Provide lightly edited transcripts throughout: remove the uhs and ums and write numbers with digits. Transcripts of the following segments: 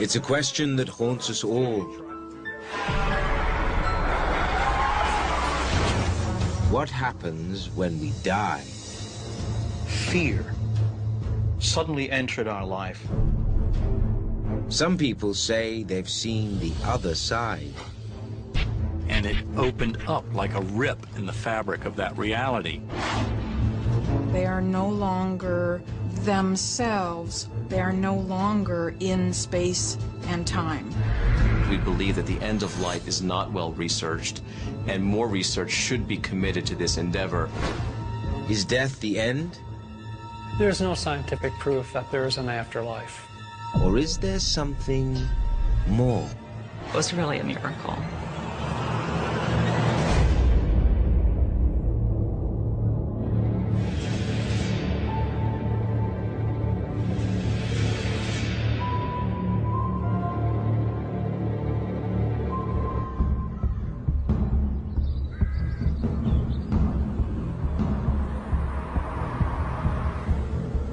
It's a question that haunts us all. What happens when we die? Fear suddenly entered our life. Some people say they've seen the other side. And it opened up like a rip in the fabric of that reality. They are no longer themselves. They are no longer in space and time. We believe that the end of life is not well researched, and more research should be committed to this endeavor. Is death the end? There's no scientific proof that there is an afterlife. Or is there something more? It was really a miracle.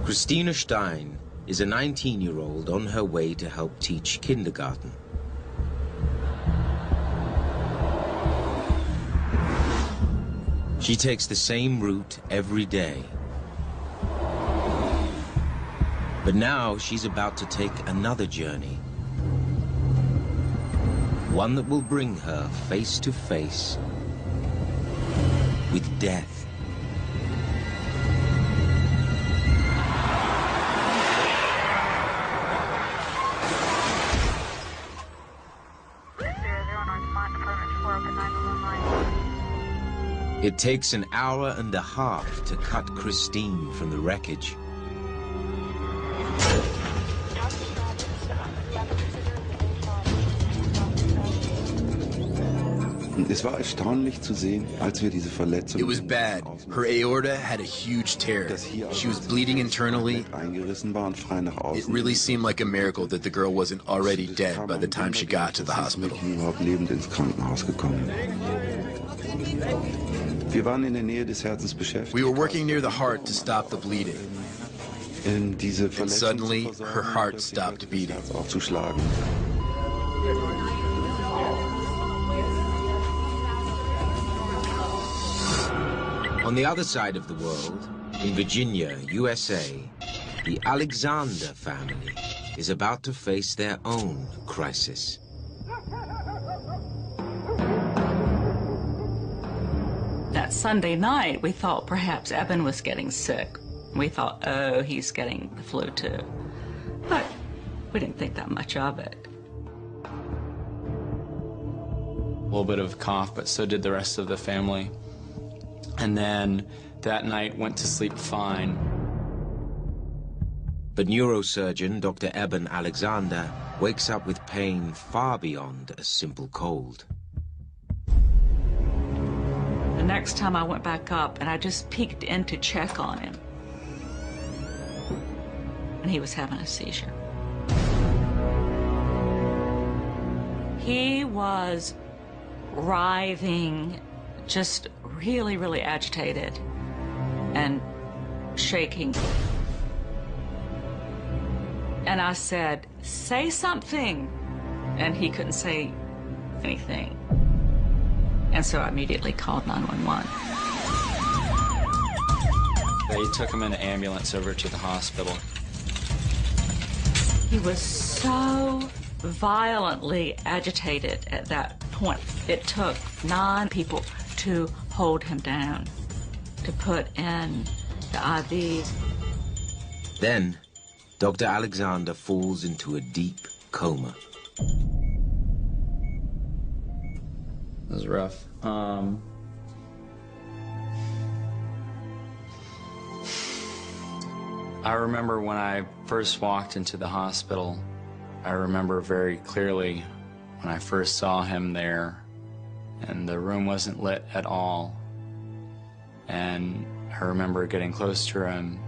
Christina Stein is a 19-year-old on her way to help teach kindergarten. She takes the same route every day. But now she's about to take another journey. One that will bring her face to face with death. It takes an hour and a half to cut Christine from the wreckage. It was bad. Her aorta had a huge tear. She was bleeding internally. It really seemed like a miracle that the girl wasn't already dead by the time she got to the hospital. We were working near the heart to stop the bleeding. And suddenly, her heart stopped beating. On the other side of the world, in Virginia, USA, the Alexander family is about to face their own crisis. That Sunday night, we thought perhaps Eben was getting sick. We thought, oh, he's getting the flu too. But we didn't think that much of it. A little bit of cough, but so did the rest of the family. And then that night went to sleep fine. But neurosurgeon Dr. Eben Alexander wakes up with pain far beyond a simple cold. The next time I went back up and I just peeked in to check on him. And he was having a seizure. He was writhing, just really, really agitated and shaking. And I said, say something. And he couldn't say anything. And so I immediately called 911. They took him in an ambulance over to the hospital. He was so violently agitated at that point. It took 9 people to hold him down, to put in the IV. Then, Dr. Alexander falls into a deep coma. It was rough. I remember when I first walked into the hospital, I remember very clearly when I first saw him there, and the room wasn't lit at all. And I remember getting close to him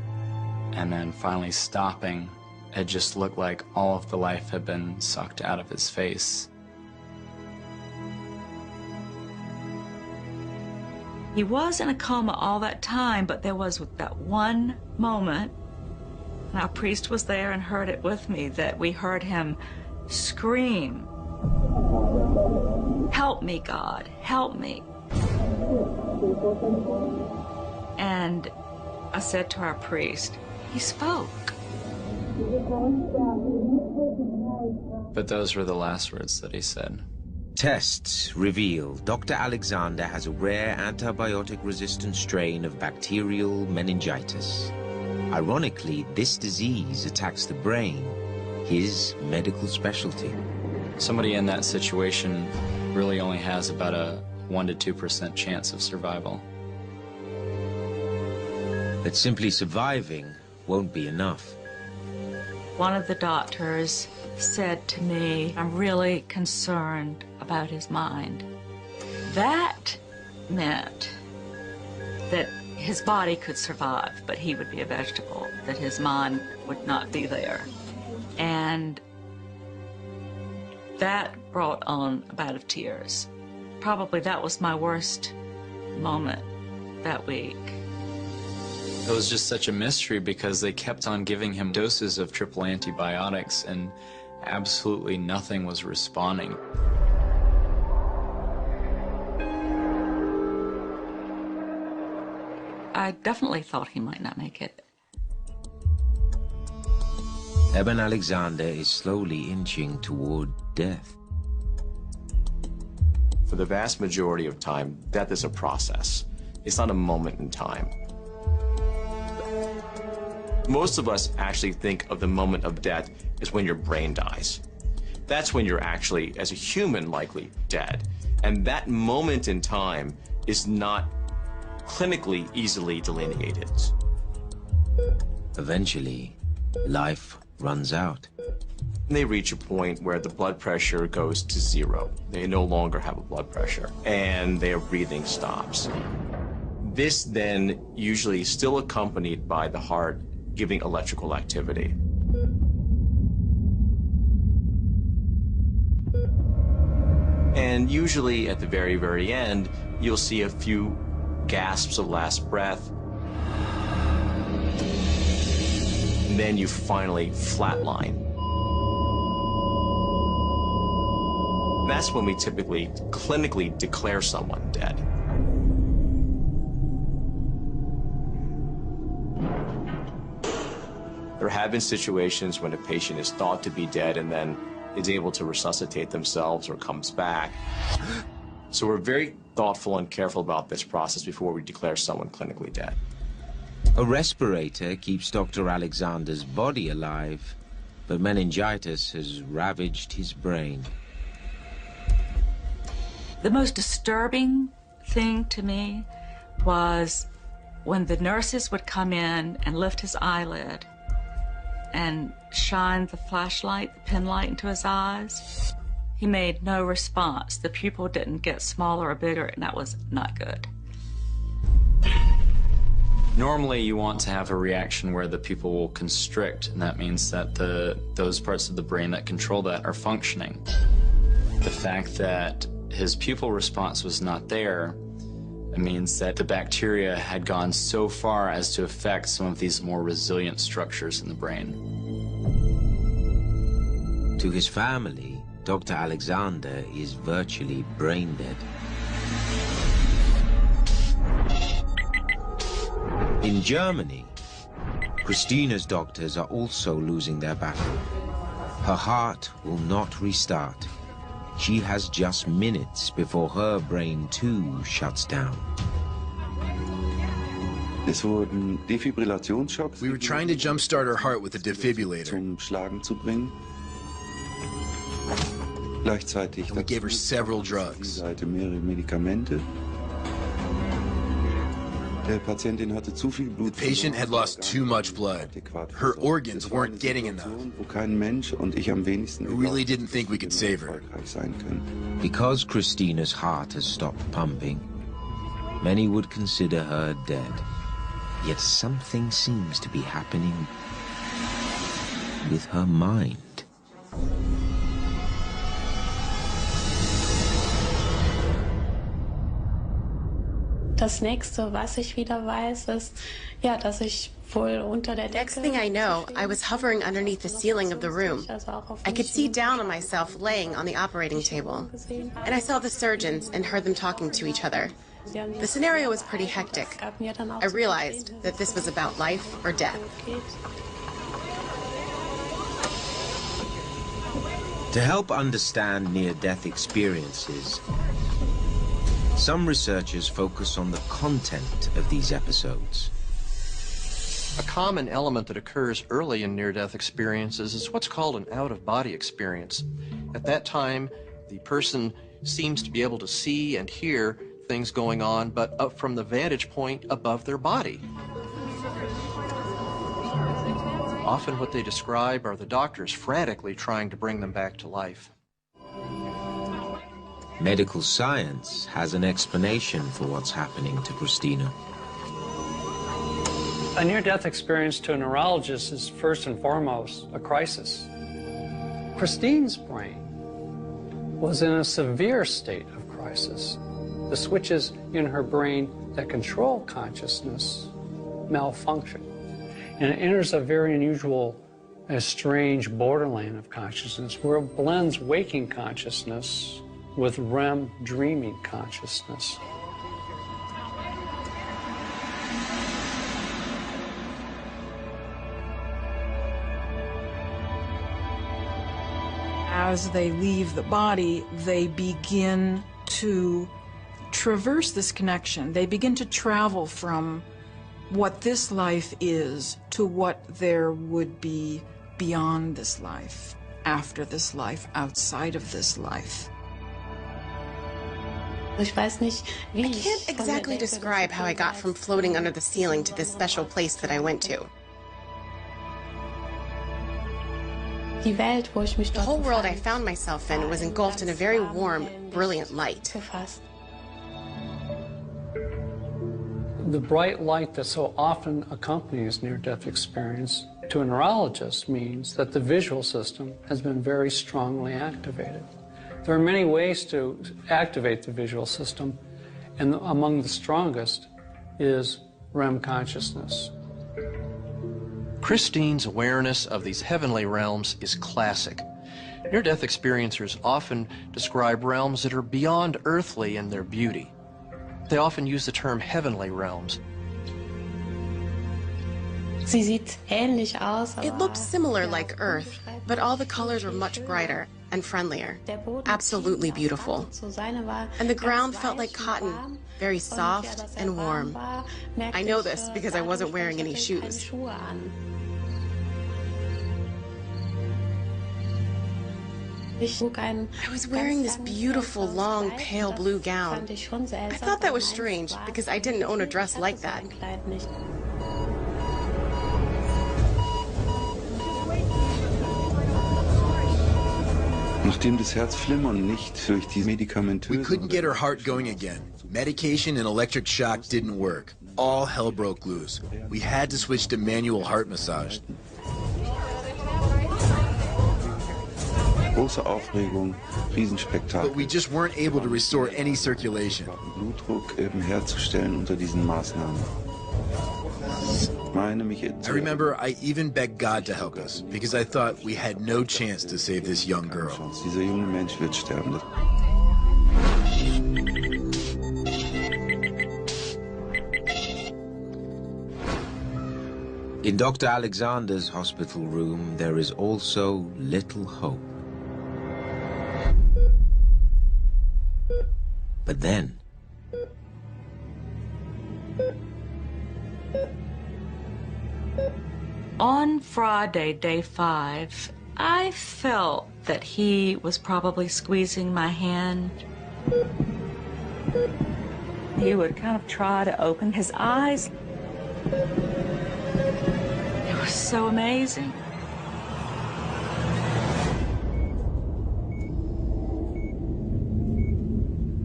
and then finally stopping. It just looked like all of the life had been sucked out of his face. He was in a coma all that time, but there was that one moment, and our priest was there and heard it with me, that we heard him scream, "Help me, God, help me." And I said to our priest, he spoke. But those were the last words that he said. Tests reveal Dr. Alexander has a rare antibiotic-resistant strain of bacterial meningitis. Ironically, this disease attacks the brain, his medical specialty. Somebody in that situation really only has about a 1 to 2% chance of survival. But simply surviving won't be enough. One of the doctors said to me, "I'm really concerned about his mind." That meant that his body could survive, but he would be a vegetable, that his mind would not be there. And that brought on a bout of tears. Probably that was my worst moment that week. It was just such a mystery because they kept on giving him doses of triple antibiotics and absolutely nothing was responding. I definitely thought he might not make it. Eben Alexander is slowly inching toward death. For the vast majority of time, death is a process. It's not a moment in time. Most of us actually think of the moment of death as when your brain dies. That's when you're actually, as a human, likely dead. And that moment in time is not clinically easily delineated. Eventually, life runs out. They reach a point where the blood pressure goes to 0. They no longer have a blood pressure, and their breathing stops. This then usually is still accompanied by the heart giving electrical activity. And usually at the very, very end, you'll see a few gasps of last breath. And then you finally flatline. That's when we typically clinically declare someone dead. There have been situations when a patient is thought to be dead and then is able to resuscitate themselves or comes back. So we're very thoughtful and careful about this process before we declare someone clinically dead. A respirator keeps Dr. Alexander's body alive, but meningitis has ravaged his brain. The most disturbing thing to me was when the nurses would come in and lift his eyelid and shine the flashlight, the pin light into his eyes. He made no response. The pupil didn't get smaller or bigger, and that was not good. Normally you want to have a reaction where the pupil will constrict, and that means that those parts of the brain that control that are functioning. The fact that his pupil response was not there, it means that the bacteria had gone so far as to affect some of these more resilient structures in the brain. To his family, Dr. Alexander is virtually brain dead. In Germany, Christina's doctors are also losing their battle. Her heart will not restart. She has just minutes before her brain too shuts down. We were trying to jumpstart her heart with a defibrillator. And we gave her several drugs. The patient had lost too much blood. Her organs weren't getting enough. We really didn't think we could save her. Because Christina's heart has stopped pumping, many would consider her dead. Yet something seems to be happening with her mind. Das nächste, was ich wieder weiß, ist, ja, dass ich wohl unter der Decke. Next thing I know, I was hovering underneath the ceiling of the room. I could see down on myself laying on the operating table. And I saw the surgeons and heard them talking to each other. The scenario was pretty hectic. I realized that this was about life or death. To help understand near-death experiences, some researchers focus on the content of these episodes. A common element that occurs early in near-death experiences is what's called an out-of-body experience. At that time, the person seems to be able to see and hear things going on, but up from the vantage point above their body. Often what they describe are the doctors frantically trying to bring them back to life. Medical science has an explanation for what's happening to Christina. A near-death experience to a neurologist is first and foremost a crisis. Christine's brain was in a severe state of crisis. The switches in her brain that control consciousness malfunction. And it enters a very unusual, a strange borderland of consciousness where it blends waking consciousness with REM dreaming consciousness. As they leave the body, they begin to traverse this connection. They begin to travel from what this life is to what there would be beyond this life, after this life, outside of this life. I can't exactly describe how I got from floating under the ceiling to this special place that I went to. The whole world I found myself in was engulfed in a very warm, brilliant light. The bright light that so often accompanies near-death experience to a neurologist means that the visual system has been very strongly activated. There are many ways to activate the visual system, and among the strongest is REM consciousness. Christine's awareness of these heavenly realms is classic. Near-death experiencers often describe realms that are beyond earthly in their beauty. They often use the term heavenly realms. It looked similar like Earth, but all the colors were much brighter and friendlier. Absolutely beautiful. And the ground felt like cotton, very soft and warm. I know this because I wasn't wearing any shoes. I was wearing this beautiful, long, pale blue gown. I thought that was strange because I didn't own a dress like that. We couldn't get her heart going again. Medication and electric shock didn't work. All hell broke loose. We had to switch to manual heart massage. But we just weren't able to restore any circulation. I remember I even begged God to help us, because I thought we had no chance to save this young girl. In Dr. Alexander's hospital room, there is also little hope. But then, on Friday, day 5, I felt that he was probably squeezing my hand. He would kind of try to open his eyes. It was so amazing.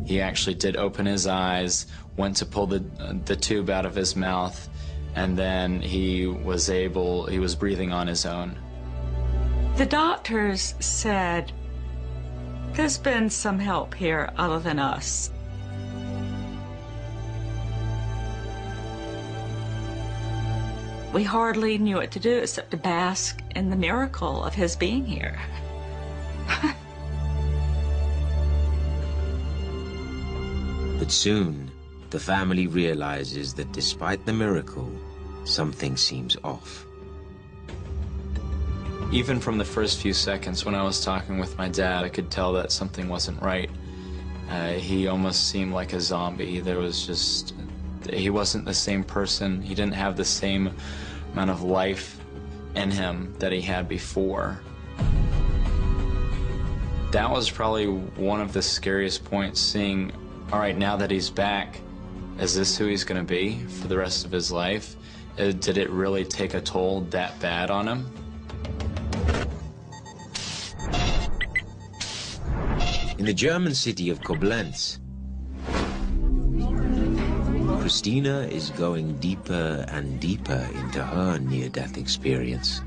He actually did open his eyes, went to pull the tube out of his mouth, and then he was breathing on his own. The doctors said, "There's been some help here other than us." We hardly knew what to do except to bask in the miracle of his being here. But soon, the family realizes that despite the miracle, something seems off. Even from the first few seconds when I was talking with my dad, I could tell that something wasn't right. He almost seemed like a zombie. He wasn't the same person. He didn't have the same amount of life in him that he had before. That was probably one of the scariest points, seeing, all right, now that he's back, is this who he's going to be for the rest of his life? Did it really take a toll that bad on him? In the German city of Koblenz, Christina is going deeper and deeper into her near-death experience.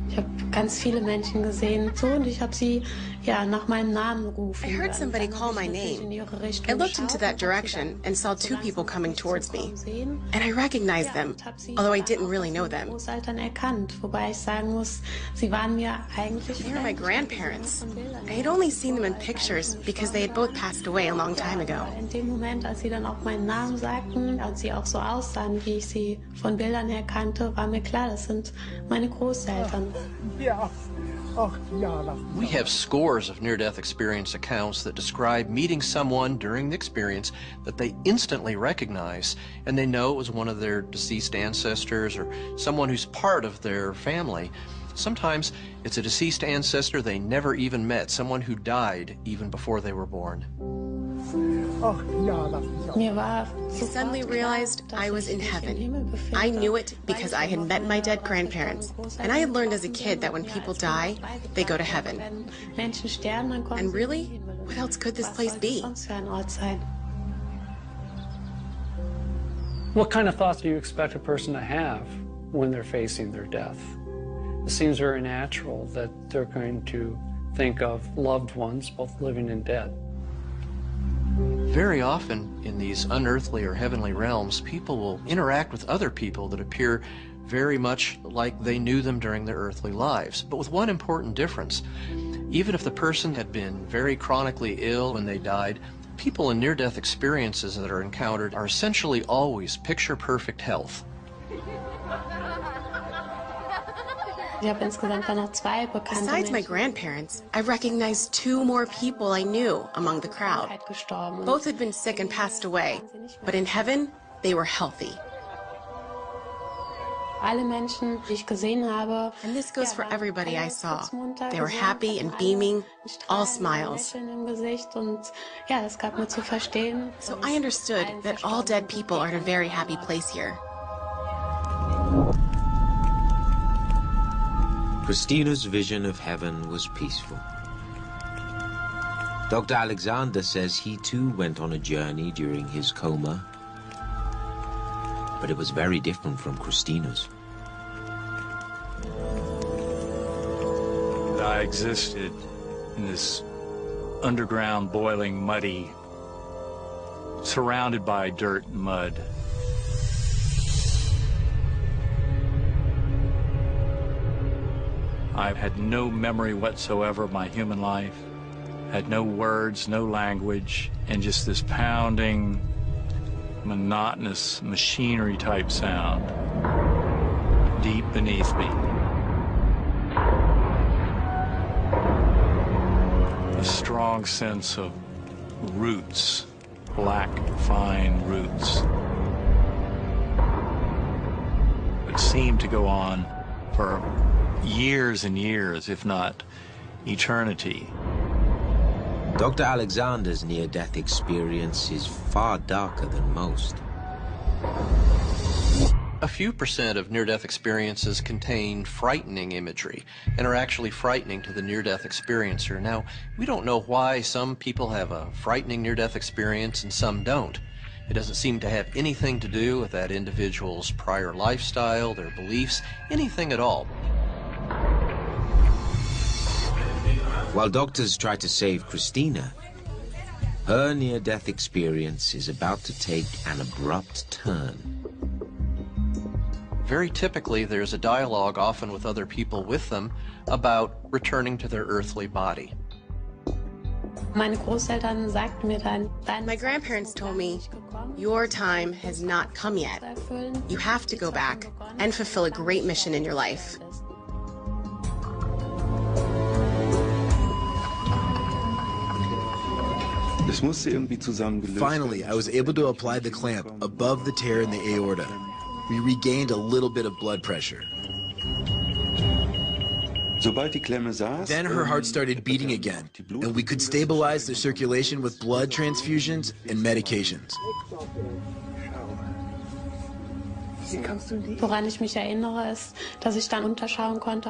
Ich habe ganz viele Menschen gesehen, so, und ich habe sie nach meinem Namen gerufen. I heard somebody call my name. I looked into that direction and saw two people coming towards me. And I recognized them, although I didn't really know them. Wobei ich sagen muss, sie waren mir eigentlich They were my grandparents. I had only seen them in pictures because they had both passed away a long time ago. In dem Moment, als sie dann auch meinen Namen sagten und sie auch so aussahen, wie ich sie von Bildern her kannte, war mir klar, das sind meine Großeltern. We have scores of near-death experience accounts that describe meeting someone during the experience that they instantly recognize, and they know it was one of their deceased ancestors or someone who's part of their family. Sometimes it's a deceased ancestor they never even met, someone who died even before they were born. I suddenly realized I was in heaven. I knew it because I had met my dead grandparents, and I had learned as a kid that when people die, they go to heaven. And really, what else could this place be? What kind of thoughts do you expect a person to have when they're facing their death? It seems very natural that they're going to think of loved ones, both living and dead. Very often in these unearthly or heavenly realms, people will interact with other people that appear very much like they knew them during their earthly lives, but with one important difference. Even if the person had been very chronically ill when they died, people in near-death experiences that are encountered are essentially always picture-perfect health. Besides my grandparents, I recognized two more people I knew among the crowd. Both had been sick and passed away, but in heaven, they were healthy. And this goes for everybody I saw. They were happy and beaming, all smiles. So I understood that all dead people are in a very happy place here. Christina's vision of heaven was peaceful. Dr. Alexander says he too went on a journey during his coma, but it was very different from Christina's. I existed in this underground, boiling, muddy, surrounded by dirt and mud. I had no memory whatsoever of my human life, had no words, no language, and just this pounding, monotonous machinery-type sound deep beneath me. A strong sense of roots, black, fine roots. It seemed to go on for years and years, if not eternity. Dr. Alexander's near-death experience is far darker than most. A few percent of near-death experiences contain frightening imagery and are actually frightening to the near-death experiencer. Now, we don't know why some people have a frightening near-death experience and some don't. It doesn't seem to have anything to do with that individual's prior lifestyle, their beliefs, anything at all. While doctors try to save Christina, her near-death experience is about to take an abrupt turn. Very typically, there's a dialogue, often with other people with them, about returning to their earthly body. My grandparents told me, your time has not come yet. You have to go back and fulfill a great mission in your life. Finally, I was able to apply the clamp above the tear in the aorta. We regained a little bit of blood pressure. Then her heart started beating again, and we could stabilize the circulation with blood transfusions and medications.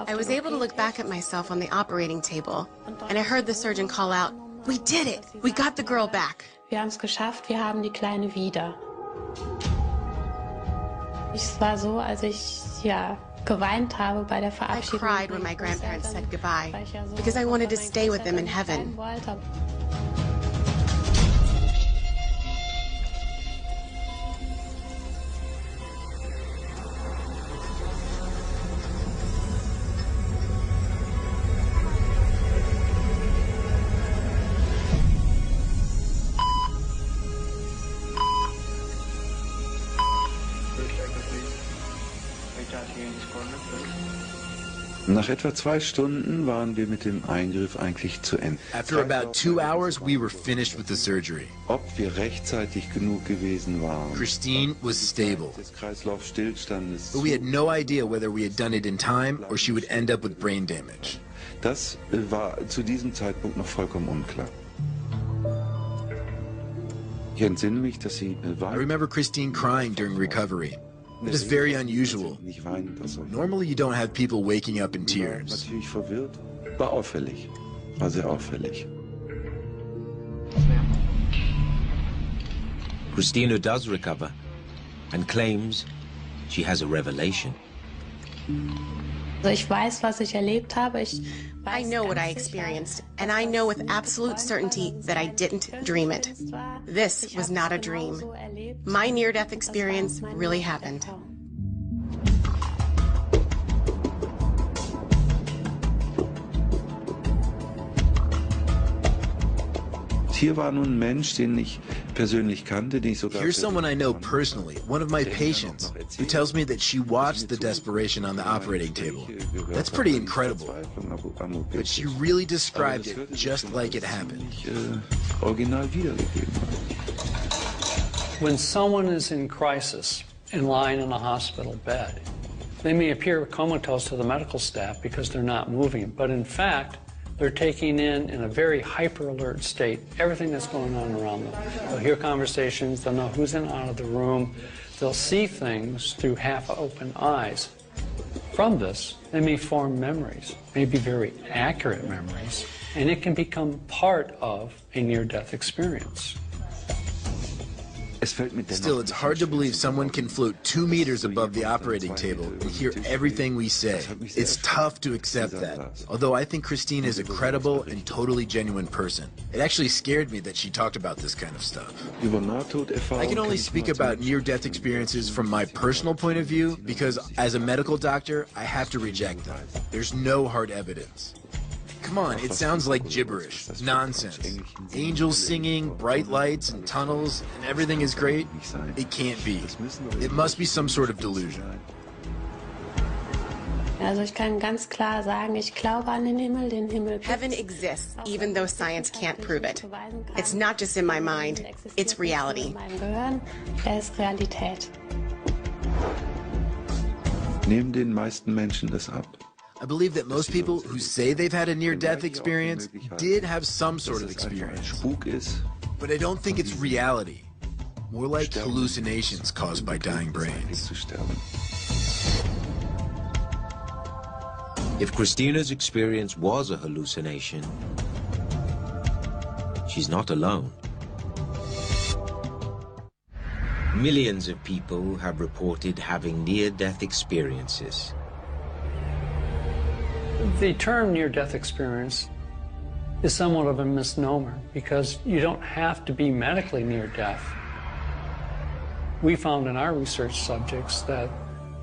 I was able to look back at myself on the operating table, and I heard the surgeon call out, "We did it! We got the girl back!" Wir haben es geschafft, wir haben die Kleine wieder. Es war so, als ich, geweint habe bei der I Verabschiedung. cried when my grandparents said goodbye, because I wanted to stay with them in heaven. Nach etwa 2 Stunden waren wir mit dem Eingriff eigentlich zu Ende. After about 2 hours, we were finished with the surgery. Ob wir rechtzeitig genug gewesen waren. Christine was stable, Des Kreislaufstillstandes. but we had no idea whether we had done it in time or she would end up with brain damage. Das war zu diesem Zeitpunkt noch vollkommen unklar. Ich entsinne mich, dass sie I remember Christine crying during recovery. It is very unusual. Normally you don't have people waking up in tears. Natürlich verwirrt. War auffällig. War sehr auffällig. Christina does recover and claims she has a revelation. Ich weiß, was ich erlebt habe. I know what I experienced, and I know with absolute certainty that I didn't dream it. This was not a dream. My near-death experience really happened. Hier war nun ein Mensch, den ich persönlich kannte, den ich sogar... Here's someone I know personally, one of my patients, who tells me that she watched the desperation on the operating table. That's pretty incredible. But she really described it just like it happened. Original wiedergegeben. When someone is in crisis and lying in a hospital bed, they may appear comatose to the medical staff because they're not moving, but in fact, they're taking in a very hyper-alert state, everything that's going on around them. They'll hear conversations, they'll know who's in and out of the room, they'll see things through half-open eyes. From this, they may form memories, maybe very accurate memories, and it can become part of a near-death experience. Still, it's hard to believe someone can float 2 meters above the operating table and hear everything we say. It's tough to accept that, although I think Christine is a credible and totally genuine person. It actually scared me that she talked about this kind of stuff. I can only speak about near-death experiences from my personal point of view because, as a medical doctor, I have to reject them. There's no hard evidence. Come on, it sounds like gibberish, nonsense. Angels singing, bright lights and tunnels, and everything is great? It can't be. It must be some sort of delusion. Also ich kann ganz klar sagen, ich glaube an den Himmel gibt's. Heaven exists, even though science can't prove it. It's not just in my mind, it's reality. In meinem Gehirn, ist Realität. Nehmen den meisten Menschen das ab. I believe that most people who say they've had a near-death experience did have some sort of experience. But I don't think it's reality. More like hallucinations caused by dying brains. If Christina's experience was a hallucination, she's not alone. Millions of people have reported having near-death experiences. The term near-death experience is somewhat of a misnomer because you don't have to be medically near death. We found in our research subjects that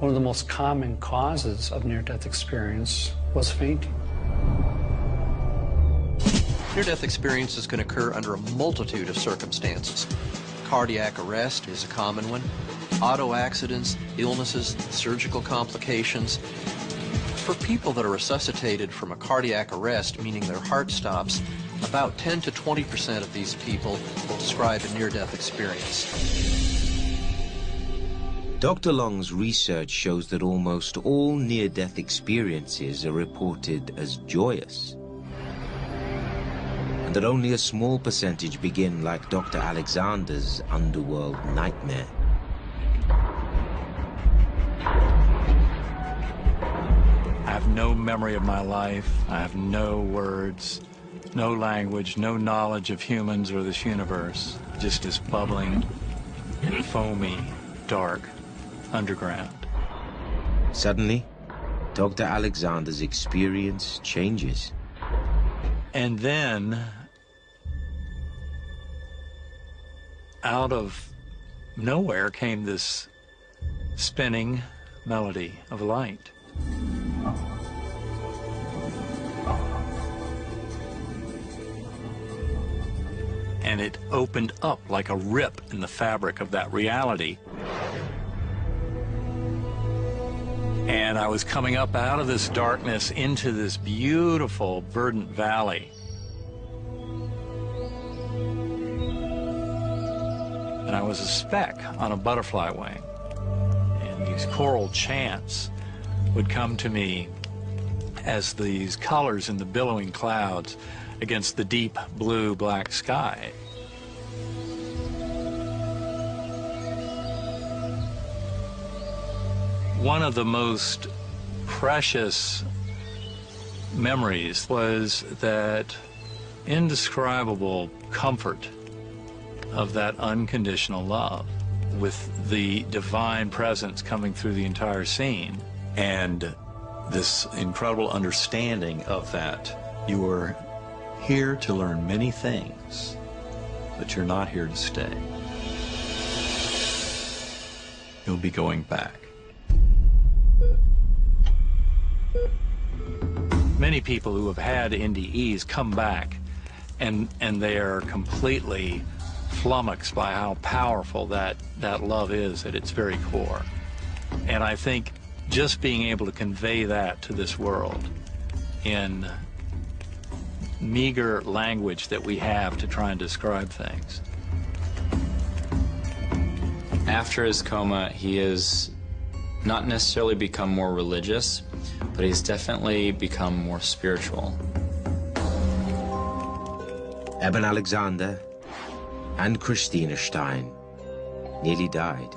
One of the most common causes of near-death experience was fainting. Near-death experiences can occur under a multitude of circumstances. Cardiac arrest is a common one. Auto accidents, illnesses, surgical complications. For people that are resuscitated from a cardiac arrest, meaning their heart stops, about 10 to 20% of these people will describe a near-death experience. Dr. Long's research shows that almost all near-death experiences are reported as joyous, and that only a small percentage begin like Dr. Alexander's underworld nightmare. I have no memory of my life. I have no words, no language, no knowledge of humans or this universe. Just this bubbling, foamy, dark underground. Suddenly, Dr. Alexander's experience changes. And then, out of nowhere came this spinning melody of light. And it opened up like a rip in the fabric of that reality. And I was coming up out of this darkness into this beautiful, verdant valley. And I was a speck on a butterfly wing. And these choral chants would come to me as these colors in the billowing clouds against the deep blue black sky. One of the most precious memories was that indescribable comfort of that unconditional love, with the divine presence coming through the entire scene, and this incredible understanding of that. You are here to learn many things, but you're not here to stay. You'll be going back. Many people who have had NDEs come back and they are completely flummoxed by how powerful that love is at its very core. And I think just being able to convey that to this world in meager language that we have to try and describe things. After his coma, he has not necessarily become more religious, but he's definitely become more spiritual. Eben Alexander and Christina Stein nearly died.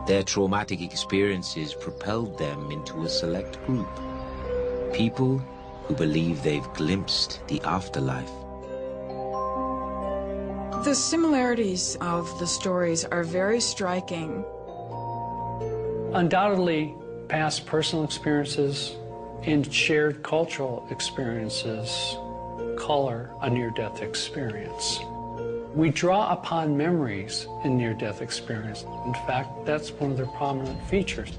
Their traumatic experiences propelled them into a select group. People who believe they've glimpsed the afterlife. The similarities of the stories are very striking. Undoubtedly, past personal experiences and shared cultural experiences color a near-death experience. We draw upon memories in near-death experience. In fact, that's one of their prominent features.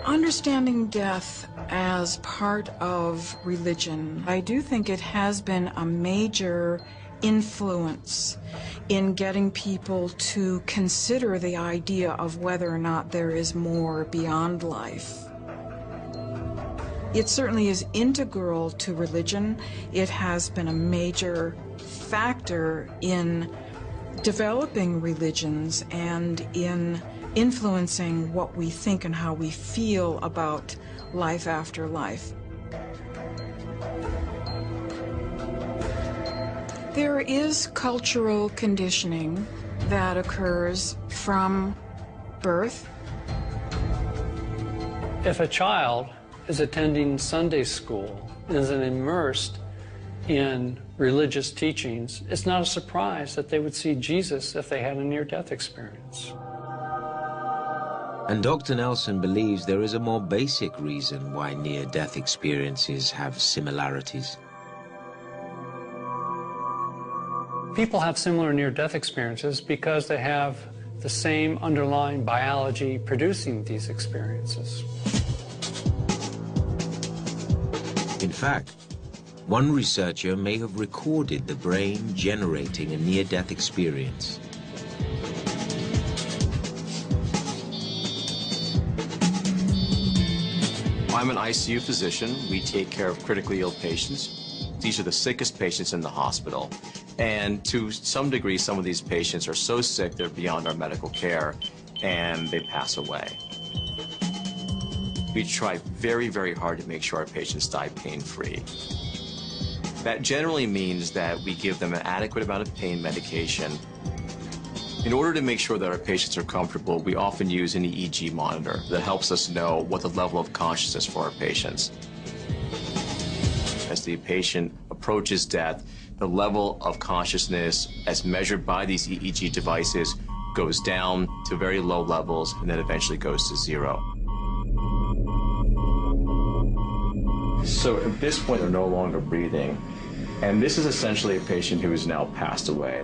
Understanding death as part of religion, I do think it has been a major influence in getting people to consider the idea of whether or not there is more beyond life. It certainly is integral to religion. It has been a major factor in developing religions and in influencing what we think and how we feel about life after life. There is cultural conditioning that occurs from birth. If a child is attending Sunday school and is immersed in religious teachings, it's not a surprise that they would see Jesus if they had a near-death experience. And Dr. Nelson believes there is a more basic reason why near-death experiences have similarities. People have similar near-death experiences because they have the same underlying biology producing these experiences. In fact, one researcher may have recorded the brain generating a near-death experience. I'm an ICU physician. We take care of critically ill patients. These are the sickest patients in the hospital. And to some degree, some of these patients are so sick they're beyond our medical care, and they pass away. We try very, very hard to make sure our patients die pain-free. That generally means that we give them an adequate amount of pain medication. In order to make sure that our patients are comfortable, we often use an EEG monitor that helps us know what the level of consciousness for our patients. As the patient approaches death, the level of consciousness, as measured by these EEG devices, goes down to very low levels and then eventually goes to zero. So at this point, they're no longer breathing. And this is essentially a patient who has now passed away.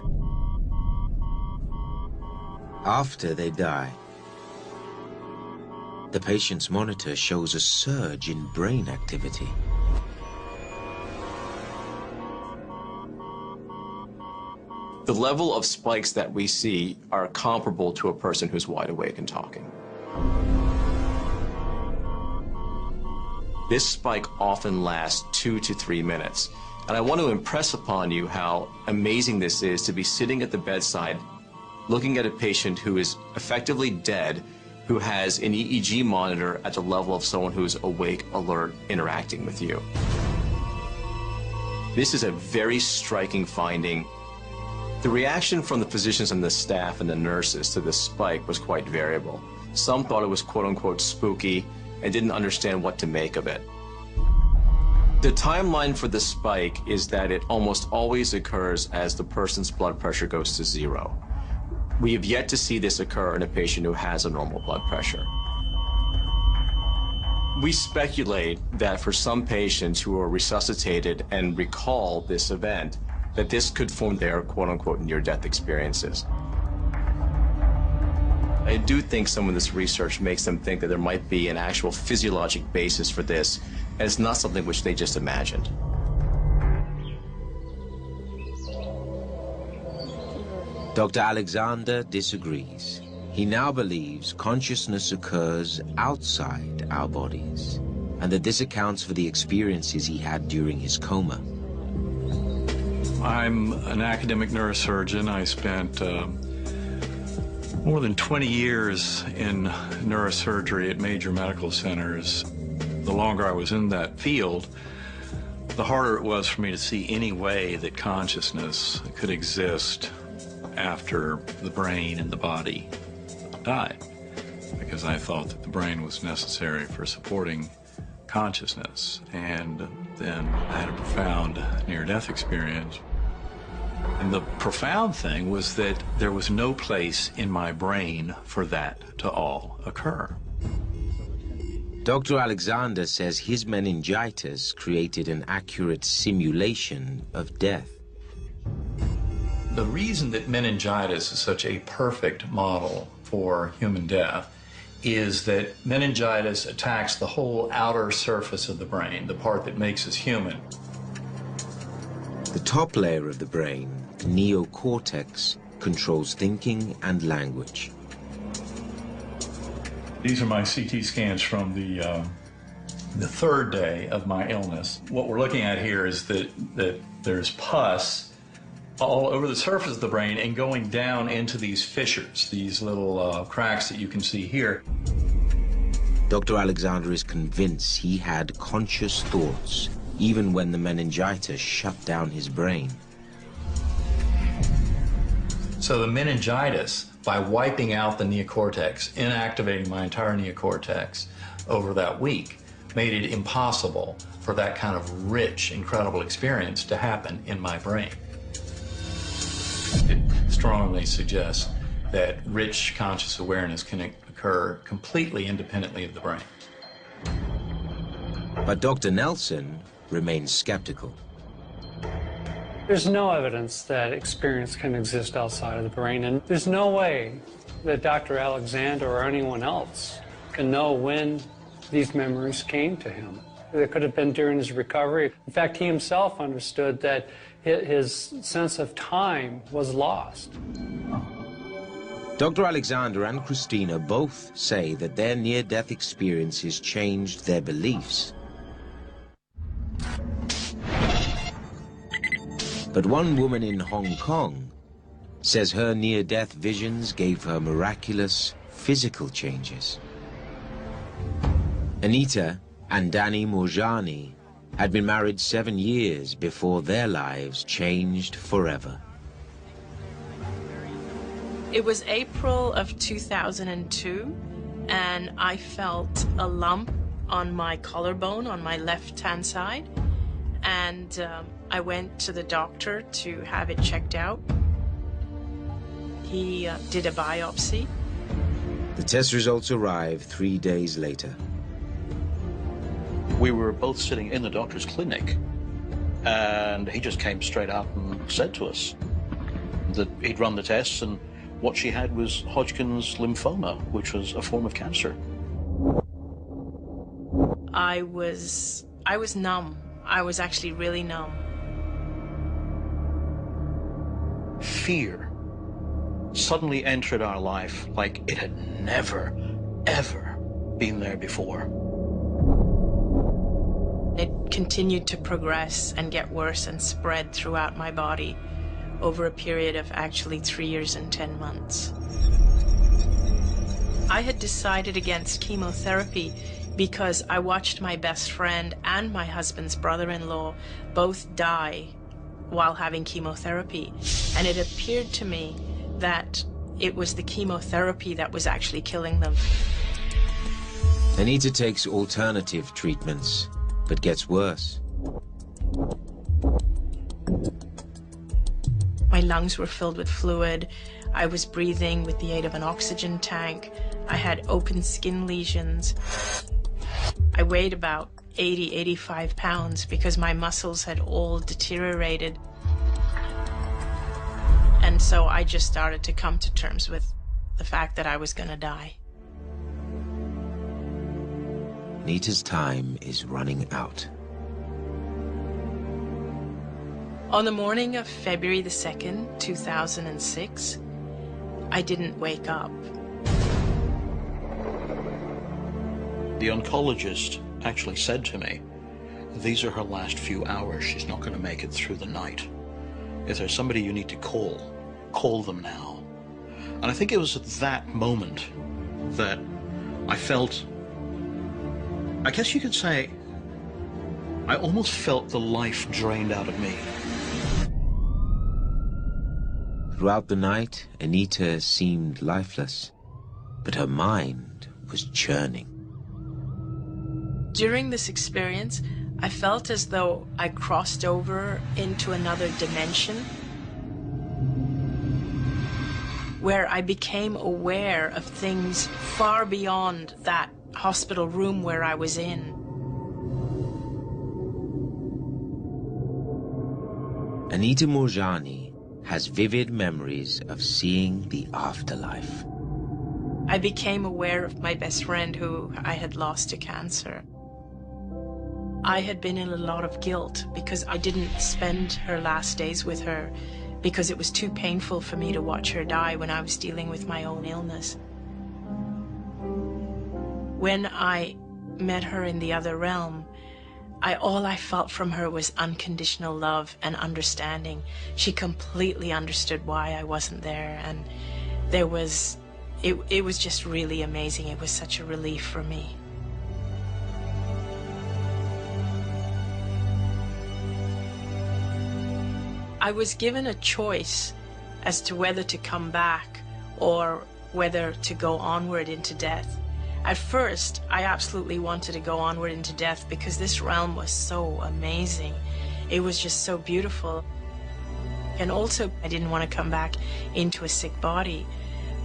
After they die, the patient's monitor shows a surge in brain activity. The level of spikes that we see are comparable to a person who's wide awake and talking. This spike often lasts 2 to 3 minutes. And I want to impress upon you how amazing this is to be sitting at the bedside looking at a patient who is effectively dead, who has an EEG monitor at the level of someone who is awake, alert, interacting with you. This is a very striking finding. The reaction from the physicians and the staff and the nurses to this spike was quite variable. Some thought it was quote-unquote spooky and didn't understand what to make of it. The timeline for the spike is that it almost always occurs as the person's blood pressure goes to zero. We have yet to see this occur in a patient who has a normal blood pressure. We speculate that for some patients who are resuscitated and recall this event, that this could form their quote-unquote near-death experiences. I do think some of this research makes them think that there might be an actual physiologic basis for this, and it's not something which they just imagined. Dr. Alexander disagrees. He now believes consciousness occurs outside our bodies, and that this accounts for the experiences he had during his coma. I'm an academic neurosurgeon. I spent more than 20 years in neurosurgery at major medical centers. The longer I was in that field, the harder it was for me to see any way that consciousness could exist after the brain and the body died, because I thought that the brain was necessary for supporting consciousness. And then I had a profound near-death experience. And the profound thing was that there was no place in my brain for that to all occur. Dr. Alexander says his meningitis created an accurate simulation of death. The reason that meningitis is such a perfect model for human death is that meningitis attacks the whole outer surface of the brain, the part that makes us human. The top layer of the brain, neocortex, controls thinking and language. These are my CT scans from the third day of my illness. What we're looking at here is that there's pus all over the surface of the brain and going down into these fissures, these little cracks that you can see here. Dr. Alexander is convinced he had conscious thoughts, even when the meningitis shut down his brain. So the meningitis, by wiping out the neocortex, inactivating my entire neocortex over that week, made it impossible for that kind of rich, incredible experience to happen in my brain. It strongly suggests that rich conscious awareness can occur completely independently of the brain. But Dr. Nelson remains skeptical. There's no evidence that experience can exist outside of the brain, and there's no way that Dr. Alexander or anyone else can know when these memories came to him. It could have been during his recovery. In fact, he himself understood that his sense of time was lost. Dr. Alexander and Christina both say that their near-death experiences changed their beliefs. But one woman in Hong Kong says her near-death visions gave her miraculous physical changes. Anita and Danny Moorjani had been married 7 years before their lives changed forever. It was April of 2002, and I felt a lump on my collarbone on my left-hand side, and I went to the doctor to have it checked out. He did a biopsy. The test results arrived 3 days later. We were both sitting in the doctor's clinic, and he just came straight up and said to us that he'd run the tests, and what she had was Hodgkin's lymphoma, which was a form of cancer. I was numb. I was actually really numb. Fear suddenly entered our life like it had never, ever been there before. It continued to progress and get worse and spread throughout my body over a period of actually 3 years and 10 months. I had decided against chemotherapy because I watched my best friend and my husband's brother-in-law both die while having chemotherapy, and it appeared to me that it was the chemotherapy that was actually killing them. Anita takes alternative treatments, but gets worse. My lungs were filled with fluid. I was breathing with the aid of an oxygen tank. I had open skin lesions. I weighed about 80, 85 pounds because my muscles had all deteriorated. And so I just started to come to terms with the fact that I was going to die. Anita's time is running out. On the morning of February the 2nd, 2006, I didn't wake up. The oncologist actually said to me, these are her last few hours. She's not going to make it through the night. If there's somebody you need to call them now. And I think it was at that moment that I felt, I guess you could say, I almost felt the life drained out of me. Throughout the night, Anita seemed lifeless, but her mind was churning. During this experience, I felt as though I crossed over into another dimension where I became aware of things far beyond that hospital room where I was in. Anita Moorjani has vivid memories of seeing the afterlife. I became aware of my best friend who I had lost to cancer. I had been in a lot of guilt because I didn't spend her last days with her because it was too painful for me to watch her die when I was dealing with my own illness. When I met her in the other realm, all I felt from her was unconditional love and understanding. She completely understood why I wasn't there, and it was just really amazing. It was such a relief for me. I was given a choice as to whether to come back or whether to go onward into death. At first, I absolutely wanted to go onward into death because this realm was so amazing. It was just so beautiful. And also, I didn't want to come back into a sick body.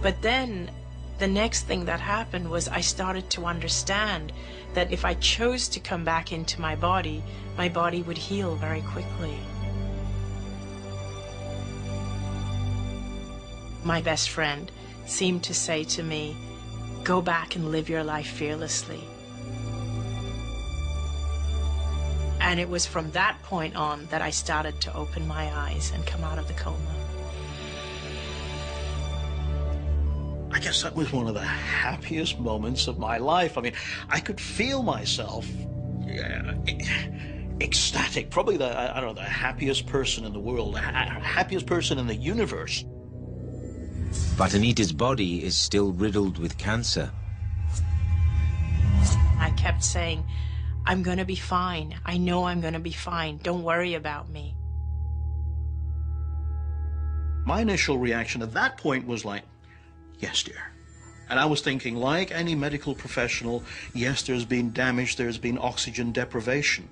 But then, the next thing that happened was I started to understand that if I chose to come back into my body would heal very quickly. My best friend, seemed to say to me, go back and live your life fearlessly. And it was from that point on that I started to open my eyes and come out of the coma. I guess that was one of the happiest moments of my life. I mean, I could feel myself ecstatic, probably the happiest person in the world, the happiest person in the universe. But Anita's body is still riddled with cancer. I kept saying, I'm going to be fine. I know I'm going to be fine. Don't worry about me. My initial reaction at that point was like, yes, dear. And I was thinking, like any medical professional, yes, there's been damage, there's been oxygen deprivation.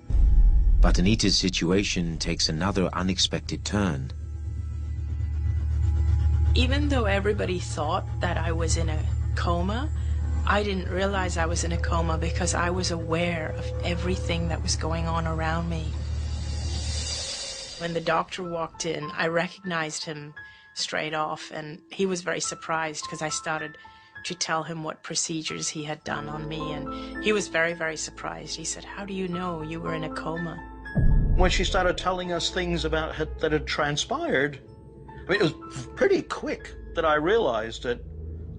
But Anita's situation takes another unexpected turn. Even though everybody thought that I was in a coma, I didn't realize I was in a coma because I was aware of everything that was going on around me. When the doctor walked in, I recognized him straight off, and he was very surprised because I started to tell him what procedures he had done on me, and he was very, very surprised. He said, how do you know you were in a coma? When she started telling us things about that had transpired, I mean, it was pretty quick that I realized that,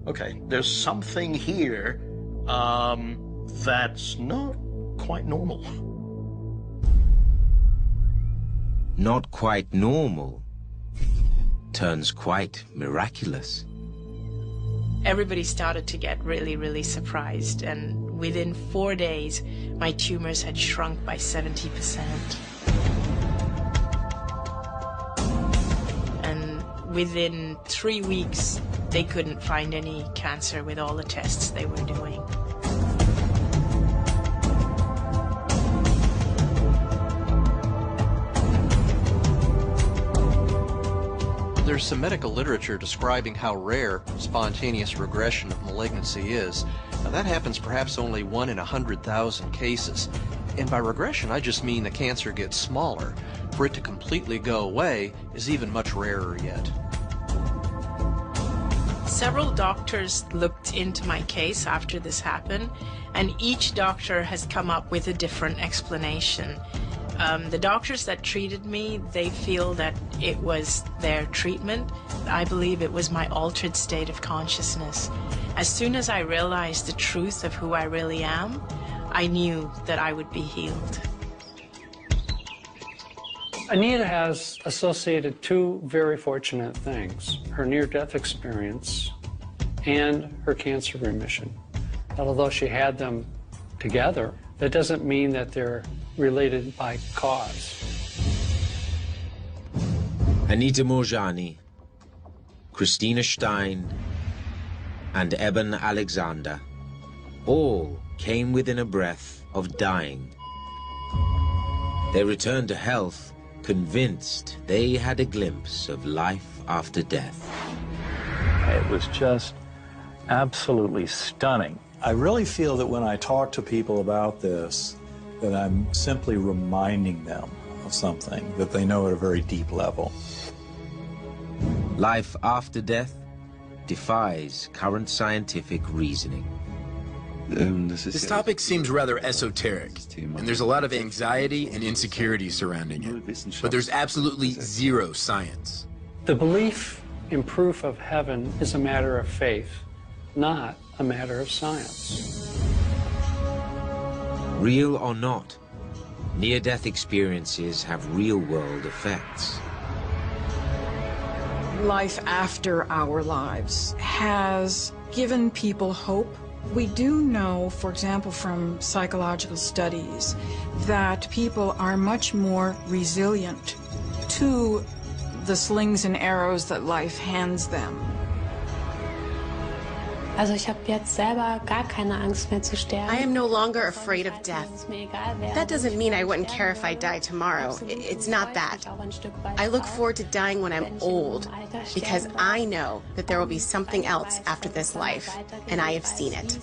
okay, there's something here that's not quite normal. Not quite normal turns quite miraculous. Everybody started to get really, really surprised, and within 4 days, my tumors had shrunk by 70%. And within 3 weeks, they couldn't find any cancer with all the tests they were doing. There's some medical literature describing how rare spontaneous regression of malignancy is. Now, that happens perhaps only 1 in 100,000 cases. And by regression, I just mean the cancer gets smaller. For it to completely go away is even much rarer yet. Several doctors looked into my case after this happened, and each doctor has come up with a different explanation. The doctors that treated me, they feel that it was their treatment. I believe it was my altered state of consciousness. As soon as I realized the truth of who I really am, I knew that I would be healed. Anita has associated two very fortunate things: her near-death experience and her cancer remission. And although she had them together, that doesn't mean that they're related by cause. Anita Moorjani, Christina Stein, and Eben Alexander all came within a breath of dying. They returned to health, convinced they had a glimpse of life after death. It was just absolutely stunning. I really feel that when I talk to people about this, that I'm simply reminding them of something that they know at a very deep level. Life after death defies current scientific reasoning. This topic seems rather esoteric, and there's a lot of anxiety and insecurity surrounding it, but there's absolutely zero science. The belief in proof of heaven is a matter of faith, not a matter of science. Real or not, near-death experiences have real-world effects. Life after our lives has given people hope. We do know, for example, from psychological studies, that people are much more resilient to the slings and arrows that life hands them. Also ich habe jetzt selber gar keine Angst mehr zu sterben. I am no longer afraid of death. That doesn't mean I wouldn't care if I die tomorrow. It's not that. I look forward to dying when I'm old, because I know that there will be something else after this life, and I have seen it.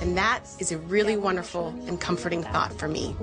And that is a really wonderful and comforting thought for me.